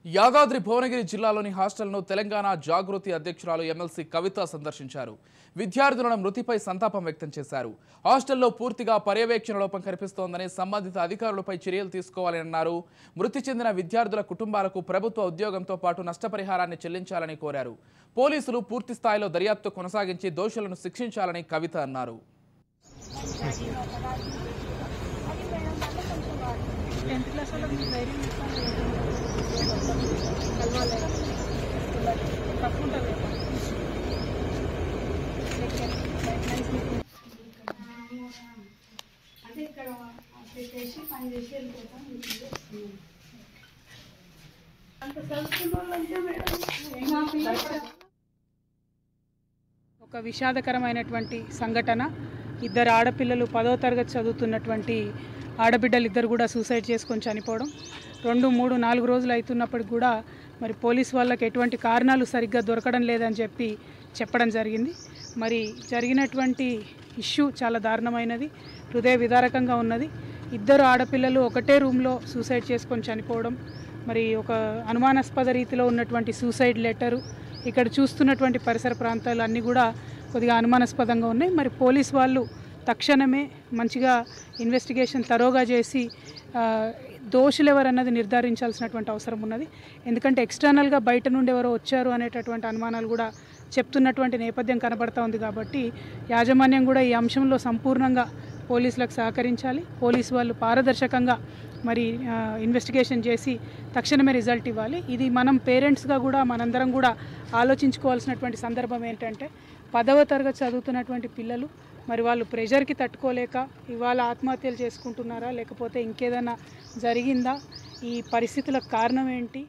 యాదాద్రి భువనగిరి జిల్లాలోని హాస్టల్ను తెలంగాణ జాగృతి అధ్యక్షురాలు ఎమ్మెల్సీ కవిత సందర్శించారు. విద్యార్థుల మృతిపై సంతాపం వ్యక్తం చేశారు. హాస్టల్లో పూర్తిగా పర్యవేక్షణ లోపం కనిపిస్తోందని సంబంధిత అధికారులపై చర్యలు తీసుకోవాలని అన్నారు. మృతి చెందిన విద్యార్థుల కుటుంబాలకు ప్రభుత్వ ఉద్యోగంతో పాటు నష్టపరిహారాన్ని చెల్లించాలని కోరారు. పోలీసులు పూర్తి స్థాయిలో దర్యాప్తు కొనసాగించి దోషులను శిక్షించాలని కవిత అన్నారు. ఒక విషాదకరమైనటువంటి సంఘటన. ఇద్దరు ఆడపిల్లలు 10వ తరగతి చదువుతున్నటువంటి ఆడబిడ్డలు ఇద్దరు కూడా సూసైడ్ చేసుకొని చనిపోవడం 2, 3, 4 రోజులు అవుతున్నప్పటికి కూడా మరి పోలీస్ వాళ్ళకి ఎటువంటి కారణాలు సరిగ్గా దొరకడం లేదని చెప్పడం జరిగింది. మరి జరిగినటువంటి ఇష్యూ చాలా దారుణమైనది, హృదయ విదారకంగా ఉన్నది. ఇద్దరు ఆడపిల్లలు ఒకటే రూమ్లో సూసైడ్ చేసుకొని చనిపోవడం, మరి ఒక అనుమానాస్పద రీతిలో ఉన్నటువంటి సూసైడ్ లెటరు, ఇక్కడ చూస్తున్నటువంటి పరిసర ప్రాంతాలు అన్నీ కూడా కొద్దిగా అనుమానాస్పదంగా ఉన్నాయి. మరి పోలీస్ వాళ్ళు తక్షణమే మంచిగా ఇన్వెస్టిగేషన్ తరోగా చేసి దోషులు ఎవరన్నది నిర్ధారించాల్సినటువంటి అవసరం ఉన్నది. ఎందుకంటే ఎక్స్టర్నల్గా బయట నుండి ఎవరో వచ్చారు అనేటటువంటి అనుమానాలు కూడా చెప్తున్నటువంటి నేపథ్యం కనబడతా ఉంది. కాబట్టి యాజమాన్యం కూడా ఈ అంశంలో సంపూర్ణంగా పోలీసులకు సహకరించాలి. పోలీసు వాళ్ళు పారదర్శకంగా మరి ఇన్వెస్టిగేషన్ చేసి తక్షణమే రిజల్ట్ ఇవ్వాలి. ఇది మనం పేరెంట్స్గా కూడా మనందరం కూడా ఆలోచించుకోవాల్సినటువంటి సందర్భం ఏంటంటే 10వ తరగతి చదువుతున్నటువంటి పిల్లలు మరి వాళ్ళు ప్రెషర్కి తట్టుకోలేక ఇవాళ ఆత్మహత్యలు చేసుకుంటున్నారా, లేకపోతే ఇంకేదైనా జరిగిందా, ఈ పరిస్థితులకు కారణం ఏంటి?